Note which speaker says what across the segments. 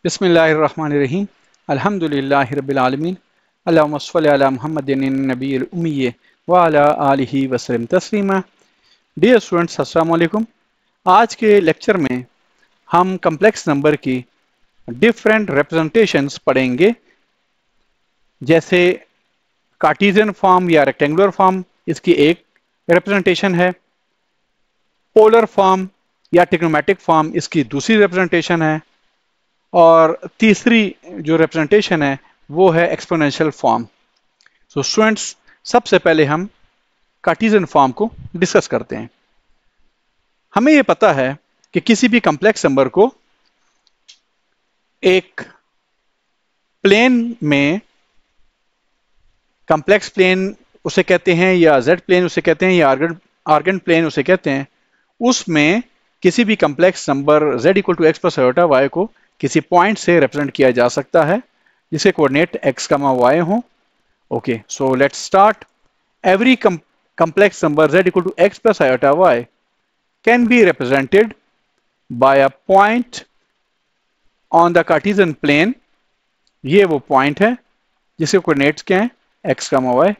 Speaker 1: बिस्मिल्लाहिर्रहमानिर्रहीम अल्हम्दुलिल्लाहि रब्बिल आलमीन अल्लाहुम्मा सल्लि अला मुहम्मदिन नबील उम्मी व अला आलिहि वसल्लम तस्लीमा। डियर स्टूडेंट्स, अस्सलाम वालेकुम। आज के लेक्चर में हम कम्प्लेक्स नंबर की डिफरेंट रिप्रेजेंटेशंस पढ़ेंगे, जैसे कार्टेशियन फॉर्म या रेक्टेंगुलर फॉर्म, इसकी एक रिप्रेजेंटेशन है। पोलर फॉर्म या ट्रिग्नोमेट्रिक फॉर्म, इसकी दूसरी रिप्रेजेंटेशन है। और तीसरी जो रिप्रेजेंटेशन है वो है एक्सपोनेंशियल फॉर्म। सो स्टूडेंट्स, सबसे पहले हम कार्टेशियन फॉर्म को डिस्कस करते हैं। हमें ये पता है कि किसी भी कॉम्प्लेक्स नंबर को एक प्लेन में, कॉम्प्लेक्स प्लेन उसे कहते हैं या जेड प्लेन उसे कहते हैं या आर्गन प्लेन उसे कहते हैं, उसमें किसी भी complex number z equal to x plus iota y को किसी पॉइंट से रिप्रेजेंट किया जा सकता है जिसके कोऑर्डिनेट x कमा y हो। Okay, so let's start. Every complex number z equal to x plus iota y can be represented by a point on the Cartesian plane। ये वो पॉइंट है जिसके कोऑर्डिनेट्स क्या हैं, x comma y,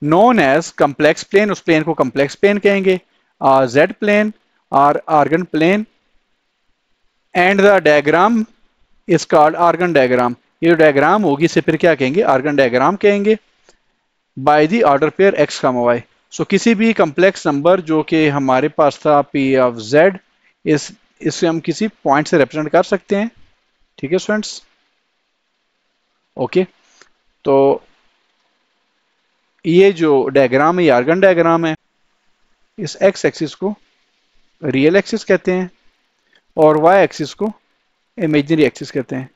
Speaker 1: known as complex plane. उस plane को complex plane कहेंगे, z plane और Argand plane, and the diagram is called Argand diagram. ये जो डायग्राम होगी इसे फिर क्या कहेंगे, आर्गन डायग्राम कहेंगे। By the order pair x comma y। So किसी भी कम्प्लेक्स नंबर जो कि हमारे पास था p ऑफ z, इसे हम किसी पॉइंट से रिप्रेजेंट कर सकते हैं। ठीक है स्टूडेंट्स, ओके। तो ये जो डायग्राम है ये आर्गन डायग्राम है। इस x एक्सिस को रियल एक्सिस कहते हैं और y एक्सिस को इमेजिनरी एक्सिस कहते हैं।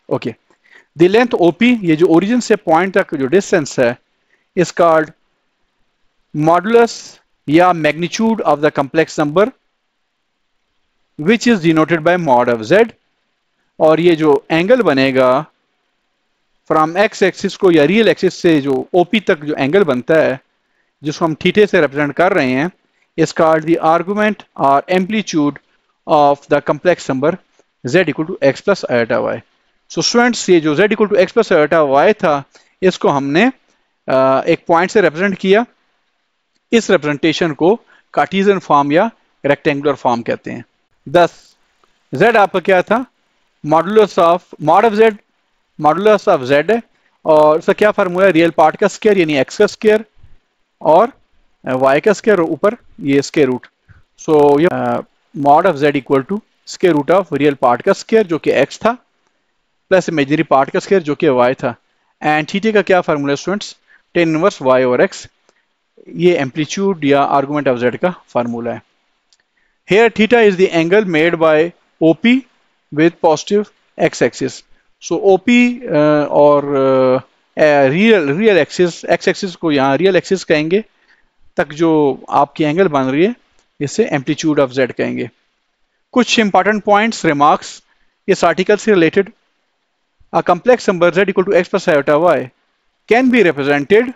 Speaker 1: ओके, द लेंथ OP, ये जो ओरिजिन से पॉइंट तक जो डिस्टेंस है, इज कॉल्ड मॉडुलस या magnitude of the complex number which is denoted by mod of z। और ये जो एंगल बनेगा फ्रॉम x एक्सिस को या रियल एक्सिस से जो OP तक जो एंगल बनता है, जिसको हम थीटे से रिप्रेजेंट कर रहे हैं, इज कॉल्ड द आर्गुमेंट और amplitude of the complex number z equal to x plus iota y. So students, ये जो z equal to x plus iota y था, इसको हमने एक पॉइंट से रिप्रेजेंट किया। इस रिप्रेजेंटेशन को कार्टेशियन फॉर्म या रेक्टेंगुलर फॉर्म कहते हैं। दस z आपका क्या था, मॉडुलस ऑफ z है, और इसका क्या फार्मूला है, रियल पार्ट का स्क्वायर यानी x का स्क्वायर और y का स्क्वायर, और ऊपर ये स्क्वायर रूट। सो ये mod of z equal to square root of real part का स्क्वायर जो कि x था, प्लस इमेजिनरी पार्ट का स्क्वायर जो कि y था। एंड थीटा का क्या फार्मूला है students, ten inverse y over x। ये एम्पलीट्यूड या आर्गुमेंट ऑफ z का फार्मूला है। Here theta is the angle made by OP with positive x axis. So OP और रियल एक्सिस, x एक्सिस को यहाँ रियल एक्सिस कहेंगे, तक जो आपकी एंगल बन रही है इसे एम्पलीट्यूड ऑफ z कहेंगे। कुछ इंपॉर्टेंट पॉइंट्स, रिमार्क्स इस आर्टिकल से related. A complex number z equal to x plus iota y can be represented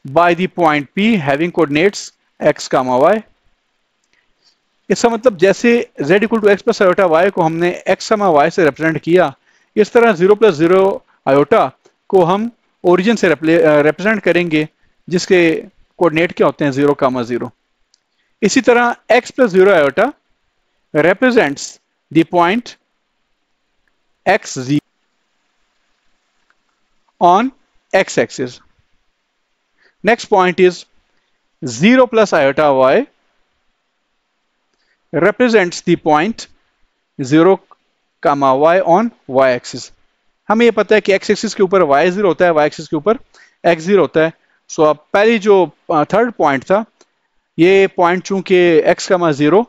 Speaker 1: by the point P having coordinates x comma y। इसका मतलब जैसे z equal to x plus iota y को हमने x समा y से represent किया, इस तरह 0 प्लस 0 आयोटा को हम ओरिजिन से रिप्रेजेंट करेंगे जिसके कोऑर्डिनेट क्या होते हैं, 0 कामा 0। इसी तरह x plus 0 iota represents the point x0 on x-axis. Next point is 0 plus iota y represents the point 0 comma y on y-axis. हमें ये पता है कि x-axis के ऊपर y0 होता है, y-axis के ऊपर x0 होता है। सो अब पहली जो थर्ड पॉइंट था, ये पॉइंट चूंकि x कमा 0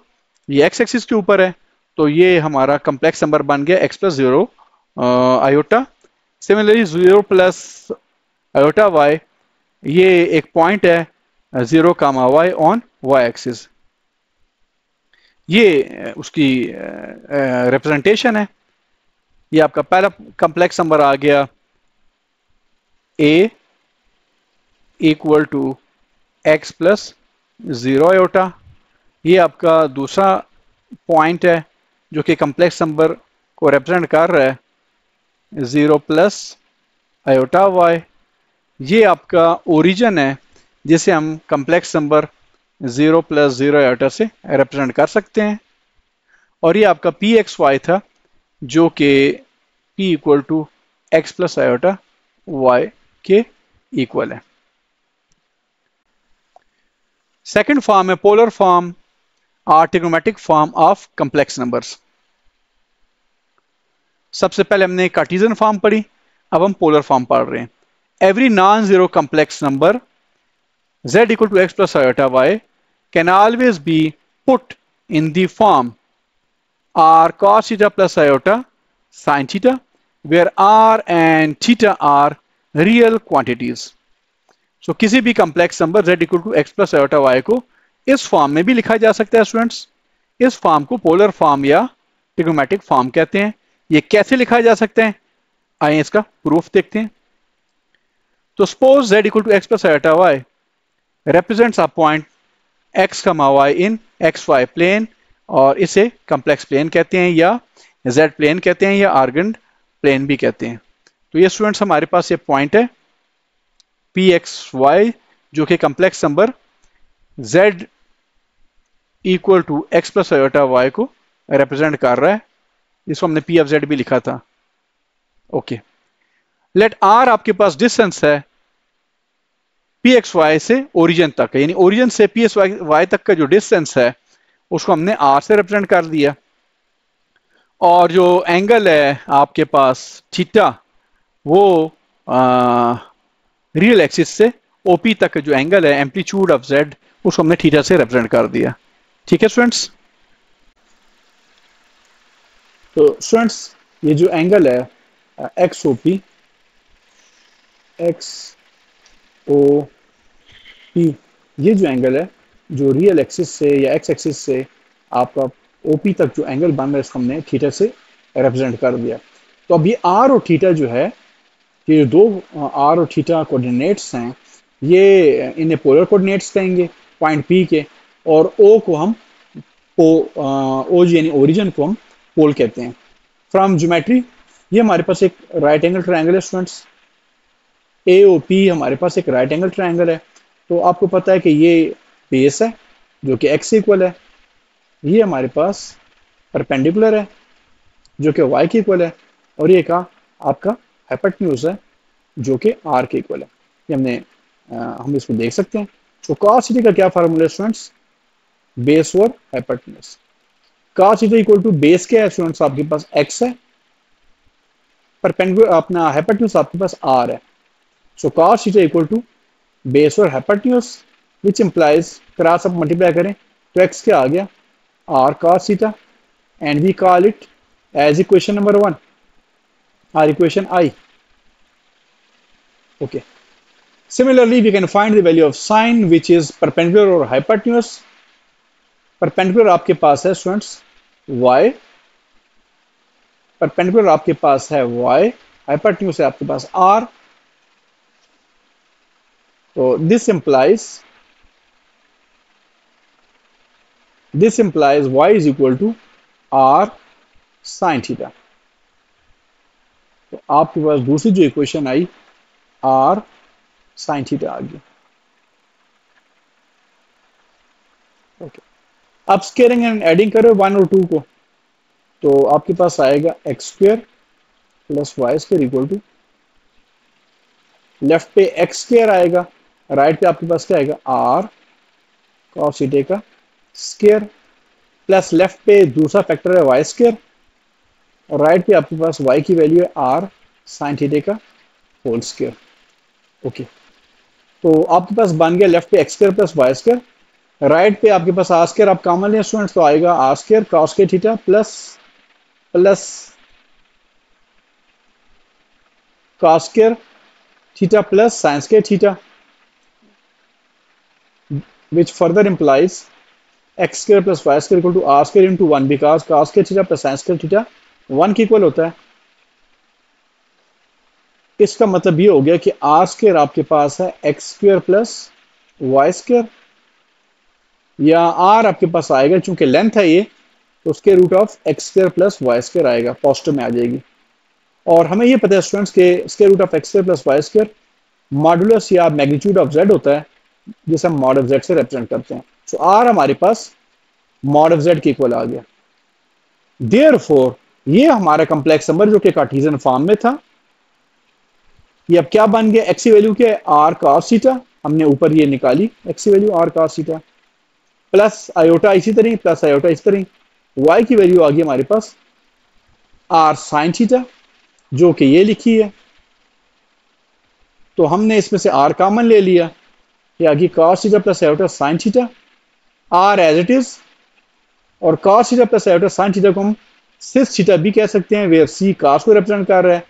Speaker 1: ये x एक्सिस के ऊपर है, तो ये हमारा कम्प्लेक्स नंबर बन गया x plus 0 iota. Similarly 0 plus iota y, ये एक पॉइंट है 0 कामा y ऑन y एक्सिस। ये उसकी रिप्रेजेंटेशन है। ये आपका पहला कम्प्लेक्स नंबर आ गया a equal to x plus 0 iota, ये आपका दूसरा पॉइंट है जो कि कम्प्लेक्स नंबर को रिप्रेजेंट कर रहा है, 0 प्लस आयोटा वाई। ये आपका ओरिजिन है जिसे हम कम्प्लेक्स नंबर 0 प्लस 0 आयोटा से रिप्रेजेंट कर सकते हैं। और ये आपका पी एक्स वाई था जो कि p equal to x plus iota y के इक्वल है। सेकंड फॉर्म है पोलर फॉर्म और trigonometric form of complex numbers. सबसे पहले हमने कार्टेशियन फॉर्म पढ़ी, अब हम पोलर फॉर्म पढ़ रहे हैं। Every non zero complex number z equal to x plus iota y can always be put in the form r cos theta plus iota sin theta where r and theta are real quantities. So किसी भी complex number z equal to x plus iota y को इस form में भी लिखा जा सकता है स्टूडेंट्स। इस फॉर्म को पोलर फॉर्म या ट्रिग्नोमेट्रिक फॉर्म कहते हैं। ये कैसे लिखा जा सकता है, आइए इसका प्रूफ देखते हैं। तो suppose z equal to x plus iota y represents a point x, y in xy plane, और इसे कम्प्लेक्स प्लेन कहते हैं या z प्लेन कहते हैं या आर्गेंड प्लेन भी कहते हैं। तो ये स्टूडेंट्स हमारे पास ये पॉइंट है पी एक्स वाई जो कि complex number z equal to x plus iota y को रिप्रेजेंट कर रहा है, जिसको हमने पी ऑफ जेड भी लिखा था। ओके, लेट आर आपके पास डिस्टेंस है पी एक्स वाई से ओरिजिन तक, यानी ओरिजिन से पी एक्स वाई तक का जो डिस्टेंस है उसको हमने आर से रिप्रेजेंट कर दिया। और जो एंगल है आपके पास थीटा, वो रियल एक्सिस से ओपी तक जो एंगल है एम्पलीट्यूड ऑफ जेड, उसको हमने थीटा से रिप्रेजेंट कर दिया। ठीक है स्टूडेंट्स। तो स्टूडेंट्स ये जो एंगल है X O P, X O P, ये जो एंगल है जो रियल एक्सिस से या एक्स एक्सिस से आपका ओपी तक जो एंगल बन रहा है इसको हमने थीटा से रिप्रेजेंट कर दिया। तो अब ये आर और थीटा जो है, ये दो आर और थीटा कोऑर्डिनेट्स हैं, ये इन्हें पोलर कोऑर्डिनेट्स कहेंगे पॉइंट पी के, और ओ को हम ओ यानी ओरिजिन को हम पोल कहते हैं। फ्रॉम ज्योमेट्री ये हमारे पास एक राइट एंगल ट्रायंगल है स्टूडेंट्स, ए ओ पी हमारे पास एक राइट एंगल ट्रायंगल है। तो आपको पता है कि ये बेस है जो कि एक्स इक्वल है, ये हमारे पास परपेंडिकुलर है जो कि वाई के इक्वल है, और ये का आपका हाइपोटेन्यूज है जो कि आर के इक्वल है। ये हम इसको देख सकते हैं। तो cos थीटा का क्या फार्मूला है स्टूडेंट्स, बेस और hypotenuse. cos theta equal to base क्या है स्टूडेंट्स, आपके पास x है, परपेंडिकुलर अपना हाइपोटेन्यूज आपके पास r है। So cos theta equal to base और hypotenuse, which implies cross up multiply करें तो x क्या आ गया, r cos theta, and we call it as equation number 1 or equation I. Okay. Similarly, we can find the value of sine which is perpendicular or hypotenuse. Perpendicular आपके पास है students y, perpendicular आपके पास है y, hypotenuse है आपके पास r. तो this implies y is equal to r sin theta. तो आपके पास दूसरी जो इक्वेशन आई आर साइन थीटा आ गई। ओके, अब स्केयरिंग एंड एडिंग करें 1 और 2 को, तो आपके पास आएगा x square plus y square equal to, left पे एक्स स्क्वायर आएगा, राइट पे आपके पास क्या आएगा आर कॉस थीटा का स्क्वायर, प्लस लेफ्ट पे दूसरा फैक्टर है वाई स्क्वायर, और राइट पे आपके पास y की वैल्यू है r साइन थीटा का होल स्क्वायर। ओके, तो आपके पास बन गया लेफ्ट पे x square plus y square, right पे आपके पास आर स्क्वायर आप कॉमन लें स्टूडेंट्स, तो आएगा r square cos square theta plus cos square theta plus sine square theta, which further implies x square plus y square equal to r square into 1 because cos square theta plus sin square theta 1 के equal होता है। इसका मतलब ये हो गया कि r square आपके पास है x square plus y square या आर आपके पास आएगा, चूंकि लेंथ है ये, तो उसके root of x square plus y square आएगा, पॉजिटिव में आ जाएगी। और हमें ये पता है स्टूडेंट्स के square root of x square plus y square modulus या मैग्नीट्यूड ऑफ जेड होता है, जिसे हम मॉड ऑफ जेड से रिप्रेजेंट करते हैं। सो आर हमारे पास मॉड ऑफ जेड के इक्वल आ गया। देयरफॉर ये हमारा कॉम्प्लेक्स नंबर जो कि कार्टेशियन फॉर्म में था, ये अब क्या बन गया, एक्स की वैल्यू क्या है, आर cos थीटा, हमने ऊपर ये निकाली एक्स की value r cos theta, plus iota इसी तरह, प्लस आयोटा इसी तरह, वाई की वैल्यू आ गई हमारे पास आर साइन थीटा, जो कि ये लिखी है। तो हमने इसमें से आर कॉमन ले लिया, ये आ गई cos theta plus iota sine theta, r as it is, और cos theta plus iota sine theta को हम सिस थीटा भी कह सकते हैं, वेयर सी cos को रिप्रेजेंट कर रहा है,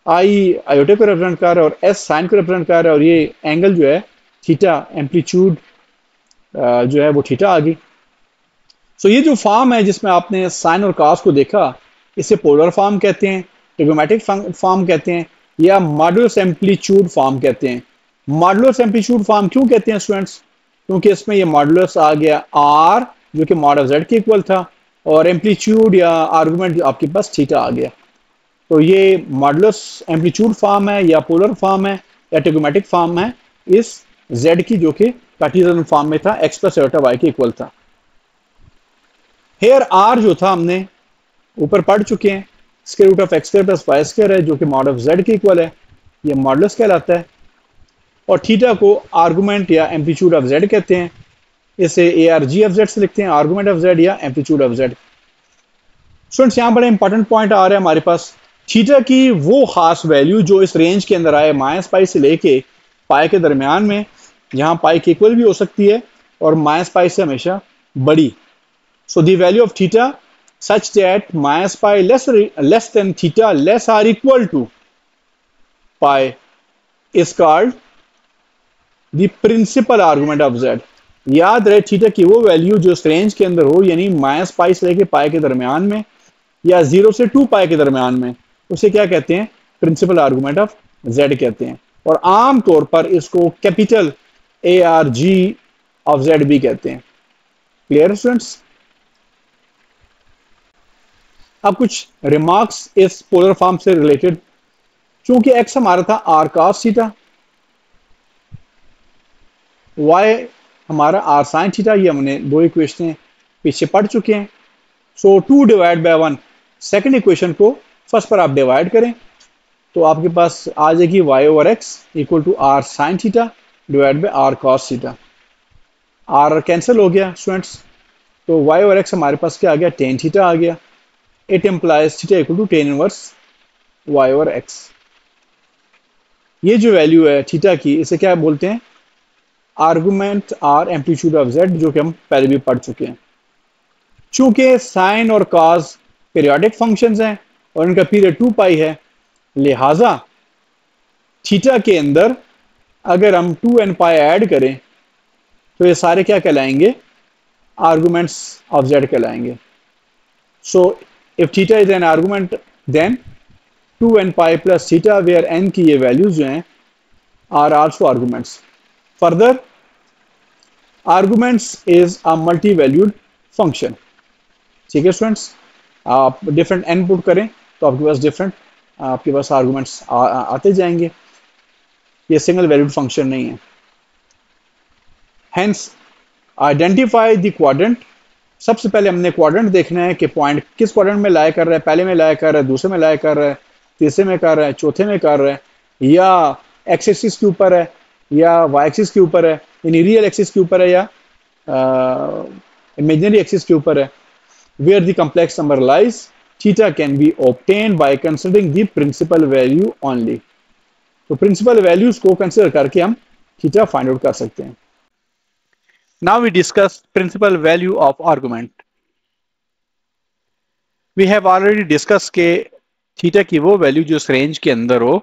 Speaker 1: आई आयोटा को रिप्रेजेंट कर रहा है, और एस साइन को रिप्रेजेंट कर रहा है, और ये एंगल जो है थीटा एम्पलीट्यूड जो है वो थीटा आ गई। सो ये जो फॉर्म है जिसमें आपने साइन और cos को देखा, इसे पोलर फॉर्म कहते हैं, ट्रिगोमेट्रिक फॉर्म कहते हैं, या मॉडुलस एम्पलीट्यूड फॉर्म कहते हैं। मॉडुलस एम्पलीट्यूड फॉर्म क्यों कहते हैं स्टूडेंट्स, क्योंकि इसमें ये मॉडुलस आ गया आर जो कि मॉड ऑफ जेड के इक्वल था, और एम्पलीट्यूड या आर्गुमेंट जो आपके पास थीटा आ गया। तो ये मॉडुलस एम्पलीट्यूड फॉर्म है, या पोलर फॉर्म है, या ट्रिगोमेट्रिक फॉर्म है इस जेड की, जो कि कार्टेशियन फॉर्म में था, एक्स प्लस आयोटा वाई के इक्वल था। हेयर आर जो था हमने ऊपर पढ़ चुके हैं, square root of x square plus y square है, जो कि मॉड ऑफ जेड के इक्वल है, ये मॉडुलस कहलाता है। और थीटा को आर्गुमेंट या एम्पलीट्यूड ऑफ जेड कहते हैं, इसे ए आर जी ऑफ जेड से लिखते हैं, आर्गुमेंट ऑफ जेड या एम्पलीट्यूड ऑफ जेड। स्टूडेंट्स यहाँ बड़ा इंपॉर्टेंट पॉइंट आ रहा है हमारे पास, थीटा की वो खास वैल्यू जो इस रेंज के अंदर आए माइनस पाई से लेके पाई के दरमियान में, यहाँ पाई के इक्वल भी हो सकती है और माइनस पाई से हमेशा बड़ी। So the value of theta such that minus pi less than theta less or equal to pi is called the principal argument of z। याद रहे थीटा की वो वैल्यू जो इस रेंज के अंदर हो, यानी माइनस पाई से लेके पाई के दरमियान में, या 0 से 2 पाई के दरमियान में, उसे क्या कहते हैं, प्रिंसिपल आर्गुमेंट ऑफ z कहते हैं। और आम तौर पर इसको capital A R ji of z भी कहते हैं। Clear students? अब कुछ रिमार्क्स इस पोलर फॉर्म से रिलेटेड, चूंकि x हमारा था आर cos थीटा, y हमारा आर साइन थीटा, ये हमने दो इक्वेशन पीछे पढ़ चुके हैं। सो 2 डिवाइड बाय 1, सेकेंड इक्वेशन को फर्स्ट पर आप डिवाइड करें तो आपके पास आ जाएगी y over x equal to r sine theta divide by r cos theta. r cancel हो गया स्टूडेंट्स, तो y ओवर एक्स हमारे पास क्या आ गया, टेन थीटा आ गया। It implies theta equal to tan inverse y over x. ये जो वैल्यू है थीटा की, इसे क्या बोलते हैं, argument or amplitude of z, जो कि हम पहले भी पढ़ चुके हैं। चूंकि साइन और कॉस पीरियोडिक फंक्शंस हैं और इनका पीरियड 2 पाई है, लिहाजा थीटा के अंदर अगर हम 2n पाई ऐड करें तो ये सारे क्या कहलाएंगे, आर्गुमेंट्स ऑफ जेड कहलाएंगे। So if theta is an argument then 2n pi plus theta, where n की ये वैल्यूज जो हैं are also arguments. Further arguments is a multi valued function. ठीक है स्टूडेंट्स, आप डिफरेंट n पुट करें तो आपके पास डिफरेंट आपके पास आर्गुमेंट्स आते जाएंगे, ये सिंगल वैल्यूड फंक्शन नहीं है। हेंस आइडेंटिफाई द क्वाड्रेंट, सबसे पहले हमने क्वाड्रेंट देखना है कि पॉइंट किस क्वाड्रेंट में लाया कर रहा है, पहले में लाया कर रहा है, दूसरे में लाया कर रहा है, तीसरे में कर रहा है, चौथे में कर रहा है, या एक्स एक्सिस के ऊपर है या वाई एक्सिस के ऊपर है, यानी रियल एक्सिस के ऊपर है या इमेजिनरी एक्सिस के ऊपर है। Where the complex number lies, theta can be obtain by considering the principal value only. तो प्रिंसिपल वैल्यूज को कंसीडर करके हम थीटा फाइंड आउट कर सकते हैं। Now we discuss principal value of argument. We have already discussed के theta की वो वैल्यू जो इस रेंज के अंदर हो,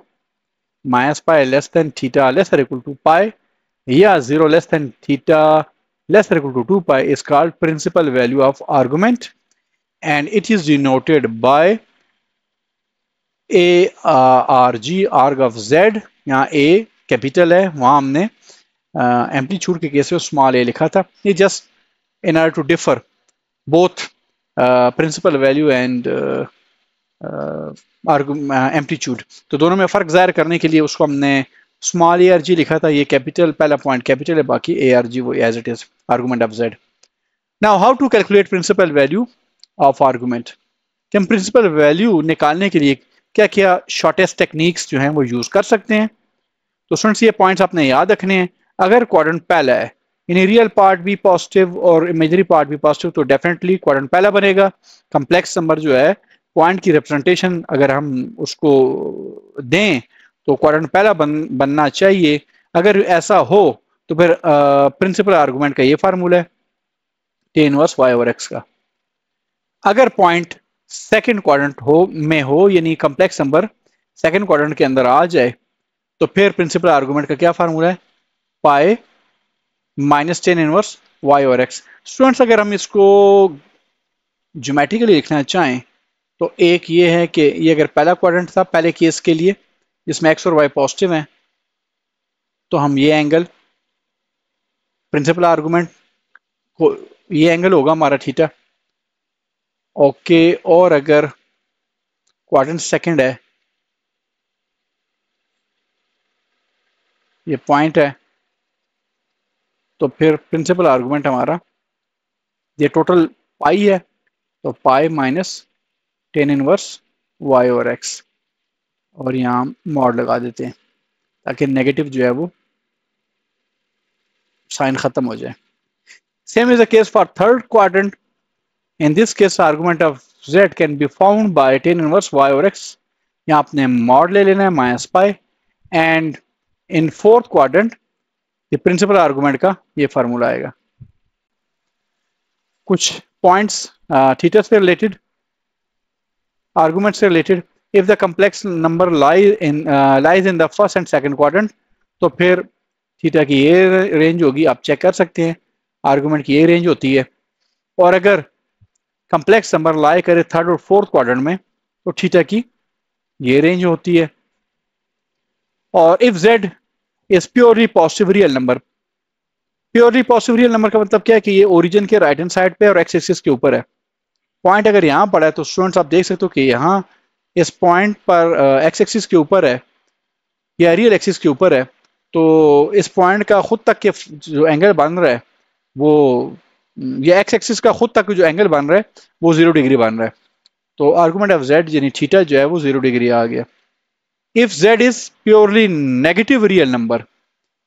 Speaker 1: minus pi less than theta less और इक्वल टू पाई, या 0 लेस देन थीटा लेस और equal to 2 pi is called principal value of argument and it is denoted by a r g arg of z। यहाँ a capital है, वहां हमने amplitude के case में small ए लिखा था। ये just in order to differ both principal value and amplitude. तो दोनों में फ़र्क ज़ाहिर करने के लिए उसको हमने स्मॉल ए आर जी लिखा था, ये कैपिटल पहला पॉइंट कैपिटल है, बाकी ए आर जी वो as it is argument of z. Now how to calculate principal value of argument, कि हम प्रिंसिपल वैल्यू निकालने के लिए क्या क्या शॉर्टेस्ट टेक्निक्स जो हैं वो यूज़ कर सकते हैं। तो स्टूडेंट्स ये पॉइंट्स आपने याद रखने हैं। अगर क्वाड्रेंट पहला है, यानी रियल पार्ट भी पॉजिटिव और इमेजनरी पार्ट भी पॉजिटिव, तो डेफिनेटली क्वाड्रेंट पहला बनेगा। कम्प्लेक्स नंबर जो है पॉइंट की रिप्रेजेंटेशन अगर हम उसको दें तो क्वाड्रेंट पहला बनना चाहिए। अगर ऐसा हो तो फिर प्रिंसिपल आर्गूमेंट का ये फार्मूला है tan inverse y over x का। अगर पॉइंट सेकंड क्वाड्रेंट हो यानी कम्प्लेक्स नंबर सेकंड क्वाड्रेंट के अंदर आ जाए, तो फिर प्रिंसिपल आर्गूमेंट का क्या फार्मूला है, pi minus tan inverse y और एक्स। स्टूडेंट्स अगर हम इसको ज्योमेट्रिकली लिखना चाहें तो एक ये है कि ये अगर पहला क्वाड्रेंट था पहले केस के लिए जिसमें एक्स और वाई पॉजिटिव हैं, तो हम ये एंगल प्रिंसिपल आर्गूमेंट को ये एंगल होगा हमारा थीटा। ओके, और अगर क्वाड्रेंट सेकंड है, ये पॉइंट है, तो फिर प्रिंसिपल आर्गूमेंट हमारा ये टोटल पाई है, तो pi minus tan inverse y और एक्स, और यहाँ मॉड लगा देते हैं ताकि नेगेटिव जो है वो साइन खत्म हो जाए। Same is the case for third quadrant. In this case argument of z can be found by ten inverse y और x। यहाँ आपने मॉड ले लेना है minus pi, and in fourth quadrant ये प्रिंसिपल आर्गूमेंट का ये फार्मूला आएगा। कुछ पॉइंट्स थीटा से रिलेटेड, आर्गूमेंट से related. If the complex number lies in the first and second quadrant, तो फिर थीटा की ये रेंज होगी, आप चेक कर सकते हैं आर्गूमेंट की ये रेंज होती है। और अगर कम्प्लेक्स नंबर लाई करे थर्ड और फोर्थ क्वाड्रेंट में, तो थीटा की ये रेंज होती है। और if z is purely positive real number, purely positive real number का मतलब क्या है कि ये ओरिजिन के राइट हैंड साइड पे और एक्स एक्सिस के ऊपर है। पॉइंट अगर यहाँ पड़ा है तो स्टूडेंट्स आप देख सकते हो कि यहाँ इस पॉइंट पर एक्स एक्सिस के ऊपर है या रियल एक्सिस के ऊपर है, तो इस पॉइंट का खुद तक के जो एंगल बन रहा है वो, ये एक्स एक्सिस का खुद तक जो एंगल बन रहा है वो 0 डिग्री बन रहा है। तो आर्गूमेंट ऑफ z यानी थीटा जो है वो 0 डिग्री आ गया। If z is purely negative real number,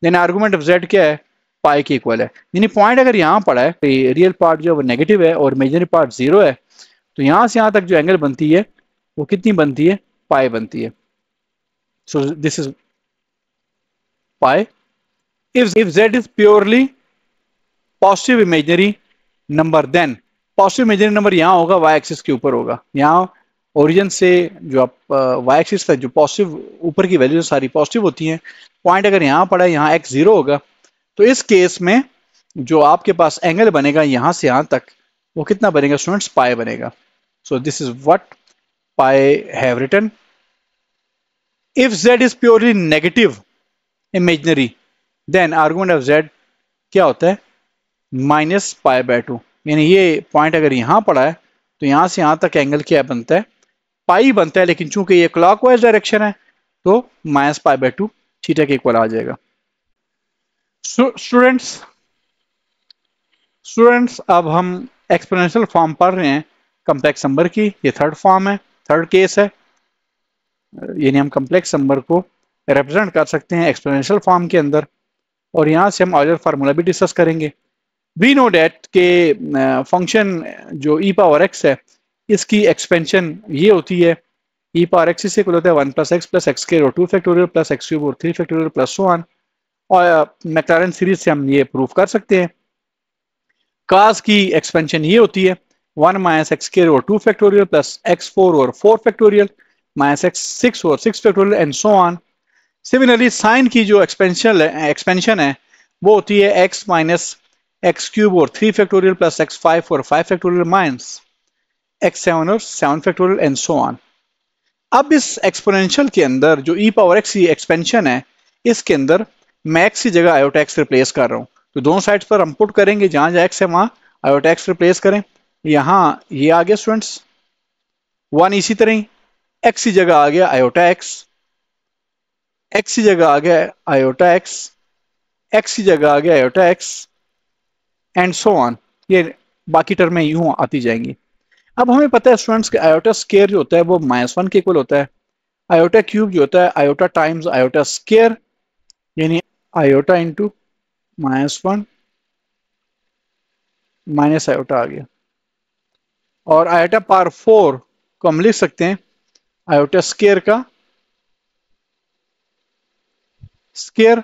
Speaker 1: then argument of z क्या है, पाई के इक्वल है। यानी पॉइंट अगर यहाँ पड़ा है रियल पार्ट जो है वो नेगेटिव है और इमेजिनरी पार्ट 0 है, तो यहाँ से यहाँ तक जो एंगल बनती है वो कितनी बनती है, पाई बनती है। So this is pi. If z is purely positive imaginary number, then positive imaginary number यहाँ होगा y एक्सिस के ऊपर होगा। यहाँ ओरिजिन से जो आप y एक्सिस तक जो पॉजिटिव ऊपर की वैल्यू सारी पॉजिटिव होती हैं। पॉइंट अगर यहाँ पड़ा है, यहाँ x 0 होगा, तो इस केस में जो आपके पास एंगल बनेगा यहाँ से यहाँ तक वो कितना बनेगा स्टूडेंट्स, पाई बनेगा। So this is what pi have written. If z is purely negative imaginary, then argument of z क्या होता है, माइनस पाई बाय 2। यानी ये पॉइंट अगर यहाँ पड़ा है तो यहाँ से यहाँ तक एंगल क्या बनता है, पाई बनता है, लेकिन चूंकि ये क्लॉकवाइज डायरेक्शन है तो माइनस पाई बाय 2 थीटा के इक्वल आ जाएगा। स्टूडेंट्स अब हम एक्सपोनेंशियल फॉर्म पढ़ रहे हैं कम्प्लेक्स नंबर की। ये थर्ड फॉर्म है, थर्ड केस है, यानी हम कम्प्लेक्स नंबर को रिप्रेजेंट कर सकते हैं एक्सपोनेंशियल फॉर्म के अंदर, और यहाँ से हम ऑयलर फार्मूला भी डिस्कस करेंगे। वी नो डेट के फंक्शन जो ई पावर एक्स है इसकी एक्सपेंशन ये होती है, ई पावर एक्स इसे होता है 1 + x + x स्क्वायर और 2 फैक्टोरियल प्लस x क्यूब और 3 फैक्टोरियल प्लस सो ऑन। और मैक्लॉरेन सीरीज से हम ये प्रूव कर सकते हैं। कास की एक्सपेंशन ये होती है 1 - x स्क्वायर और 2 फैक्टोरियल प्लस x4 और 4 फैक्टोरियल माइनस x6 और 6 factorial and so on. Similarly sign की जो एक्सपेंशन है वो होती है x - x क्यूब और 3 फैक्टोरियल प्लस x5 और 5 फैक्टोरियल माइनस x7 और 7 फैक्टोरियल एंड सो ऑन। अब इस एक्सपोनेंशियल के अंदर जो ई पावर एक्स की एक्सपेंशन है, इसके अंदर मैं x की जगह आयोटा x रिप्लेस कर रहा हूँ, तो दोनों साइड्स पर हम पुट करेंगे, जहां जहां x है वहां आयोटा एक्स रिप्लेस करें, यहाँ ये आ गया स्टूडेंट्स 1, इसी तरह ही एक्स की जगह आ गया आयोटा एक्स, एक्स की जगह आ गया आयोटा एक्स, एक्स की जगह आ गया iota x and so on. ये बाकी टर्में यूं आती जाएंगी। अब हमें पता है स्टूडेंट्स कि आयोटा स्केयर जो होता है वो -1 के इक्वल होता है, आयोटा क्यूब जो होता है आयोटा टाइम्स आयोटा स्केयर, यानी आयोटा इंटू -1 माइनस आयोटा आ गया। और आयोटा पावर 4 को हम लिख सकते हैं आयोटा स्केयर का स्केयर,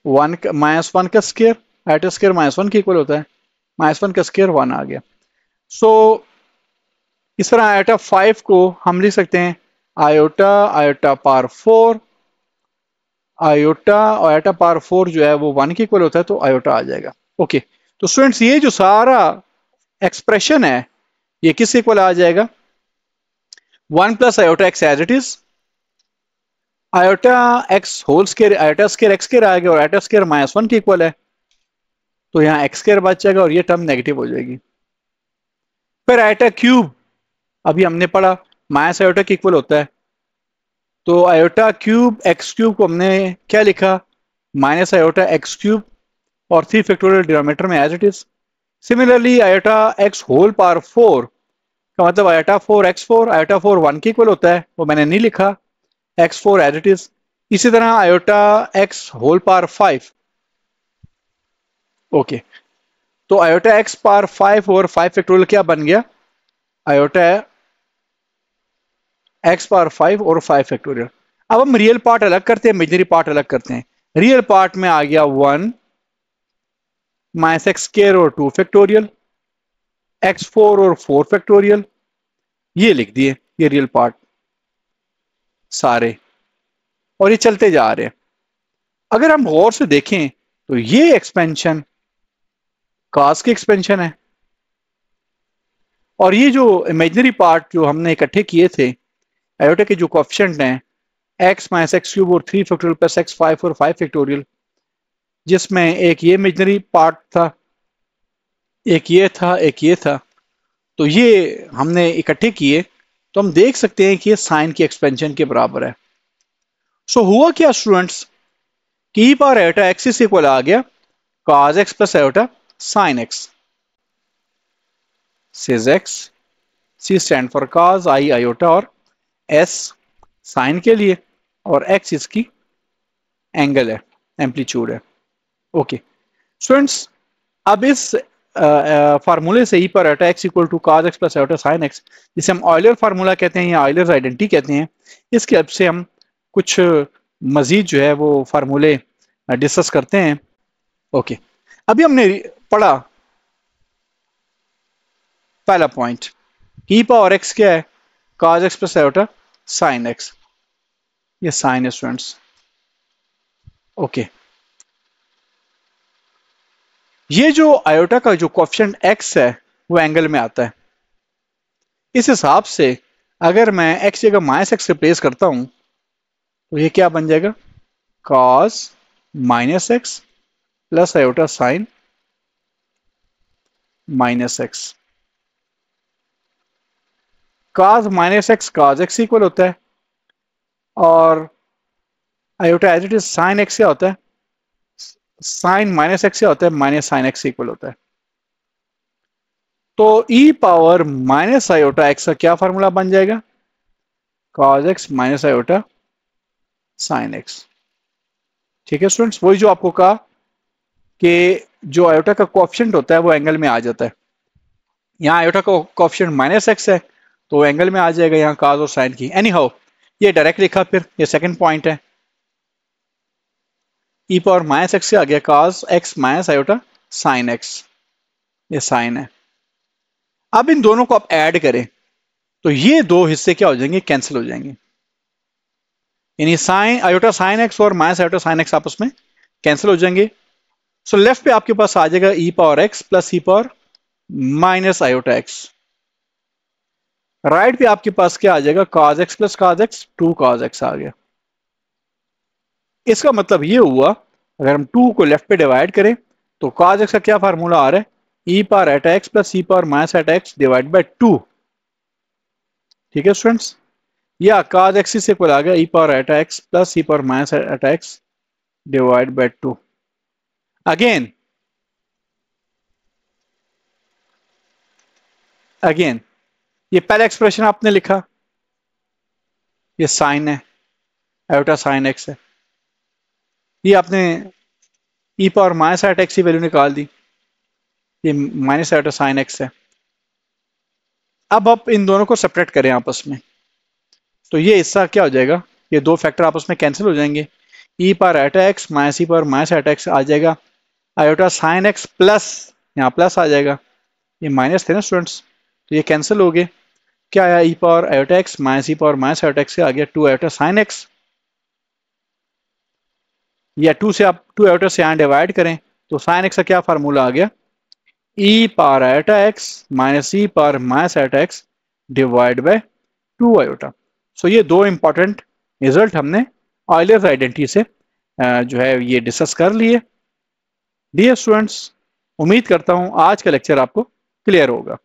Speaker 1: -1 का स्केयर, आयोटा स्केयर -1 के इक्वल होता है, -1 का स्केयर 1 आ गया। सो इस तरह आयोटा 5 को हम लिख सकते हैं iota iota power 4, iota iota power 4 जो है वो 1 के इक्वल होता है, तो आयोटा आ जाएगा। ओके, तो स्टूडेंट्स ये जो सारा एक्सप्रेशन है ये किस इक्वल आ जाएगा, 1 plus iota x as it is, iota x whole square, iota square x square आ गया और आयोटा स्केयर -1 के इक्वल है, तो यहाँ एक्स स्केयर बच जाएगा और ये टर्म नेगेटिव हो जाएगी। फिर आयोटा क्यूब, अभी हमने पढ़ा माइनस आयोटा के इक्वल होता है, तो आयोटा क्यूब एक्स क्यूब को हमने क्या लिखा, माइनस आयोटा एक्स क्यूब और 3 फैक्टोरियल डिनोमिनेटर में as it is. Similarly iota x whole power 4 का मतलब आयोटा 4x4, आयोटा 4 1 के इक्वल होता है, वो मैंने नहीं लिखा, x4 एज इट इज। इसी तरह iota x whole power 5, okay, तो आयोटा एक्स पावर 5 और 5 फैक्टोरियल क्या बन गया, आयोटा एक्स पावर 5 और 5 फैक्टोरियल। अब हम रियल पार्ट अलग करते हैं, इमेजिनरी पार्ट अलग करते हैं। रियल पार्ट में आ गया 1 माइनस एक्स स्क्वायर और 2 फैक्टोरियल, x4 और 4 फैक्टोरियल, ये लिख दिए ये रियल पार्ट सारे, और ये चलते जा रहे हैं। अगर हम गौर से देखें तो ये एक्सपेंशन कास की एक्सपेंशन है, और ये जो इमेजिनरी पार्ट जो हमने इकट्ठे किए थे आयोटा के जो कोएफिशिएंट हैं x माइनस एक्स क्यूब और 3 फैक्टोरियल प्लस x5 और 5 फैक्टोरियल, जिसमें एक ये इमेजिनरी पार्ट था, एक ये था, एक ये था, तो ये हमने इकट्ठे किए, तो हम देख सकते हैं कि ये साइन की एक्सपेंशन के बराबर है। सो हुआ क्या स्टूडेंट्स कि e power iota x is equal आ गया cos x plus iota sin x, says x, c stand for cos, i iota और s साइन के लिए, और x इसकी एंगल है, एम्पलीट्यूड है। ओके स्टूडेंट्स, अब इस फार्मूले से ई पर iota x equal to cos x plus iota sine x, जिसे हम ऑयलर फार्मूला कहते हैं या ऑयलर्स आइडेंटिटी कहते हैं, इसके हेल्प से हम कुछ मजीद जो है वो फार्मूले डिस्कस करते हैं। ओके, अभी हमने पढ़ा पहला पॉइंट, ई पावर एक्स क्या है, cos x plus iota sine x, ये साइन है स्टूडेंट्स। ओके, ये जो आयोटा का जो कोएफिशिएंट x है वो एंगल में आता है। इस हिसाब से अगर मैं x जगह माइनस एक्स रिप्लेस करता हूं तो ये क्या बन जाएगा, cos minus x plus iota sine minus x. cos minus x cos x equal होता है, और iota as it is sine x क्या होता है, साइन माइनस एक्स क्या होता है, माइनस साइन एक्स इक्वल होता है। तो e power minus iota x का क्या फार्मूला बन जाएगा, cos x minus iota sine x. ठीक है स्टूडेंट्स, वही जो आपको कहा कि जो आयोटा का कोएफिशिएंट होता है वो एंगल में आ जाता है। यहाँ आयोटा का कोएफिशिएंट माइनस एक्स है तो एंगल में आ जाएगा यहाँ cos और साइन की। एनी हाउ ये डायरेक्ट लिखा, फिर ये सेकंड पॉइंट है, e पावर माइनस एक्स से आ गया cos x minus iota sine x, ये साइन है। अब इन दोनों को आप ऐड करें तो ये दो हिस्से क्या हो जाएंगे, कैंसिल हो जाएंगे, यानी साइन आयोटा साइन एक्स और माइनस आयोटा साइन एक्स आपस में कैंसिल हो जाएंगे। सो लेफ्ट पे आपके पास आ जाएगा e power x plus e power minus iota x, right पे आपके पास क्या आ जाएगा, cos x plus cos x, 2 cos x आ गया। इसका मतलब ये हुआ अगर हम 2 को लेफ्ट पे डिवाइड करें तो cos x का क्या फार्मूला आ रहा है, ई power Etah x plus E power minus Etah x divide by 2। ठीक है स्टूडेंट्स, या cos एक्स से इक्वल आ गया e power Etah x plus E power minus Etah x divide by 2। Again ये पहला एक्सप्रेशन आपने लिखा, ये साइन है, आयोटा साइन एक्स है। ये आपने ई पावर माइनस एटा एक्स की वैल्यू निकाल दी, ये माइनस आयोटा साइन एक्स है। अब आप इन दोनों को सेपरेट करें आपस में, तो ये हिस्सा क्या हो जाएगा, ये दो फैक्टर आपस में कैंसिल हो जाएंगे। ई पावर एटा x minus e power minus एटा एक्स आ जाएगा, आयोटा साइन एक्स प्लस, यहाँ प्लस आ जाएगा, ये माइनस थे ना स्टूडेंट्स, तो ये कैंसिल हो गए। क्या आया, ई power iota x minus e power minus iota x से आ गया 2 आयोटा साइन एक्स, या 2 से आप 2 आयोटा से यहाँ डिवाइड करें तो साइन एक्स का क्या फार्मूला आ गया, e power iota x minus e power minus iota x divide by 2 iota. So ये दो इंपॉर्टेंट रिजल्ट हमने ऑयलर्स आइडेंटिटी से जो है ये डिस्कस कर लिए। डियर स्टूडेंट्स, उम्मीद करता हूं आज का लेक्चर आपको क्लियर होगा।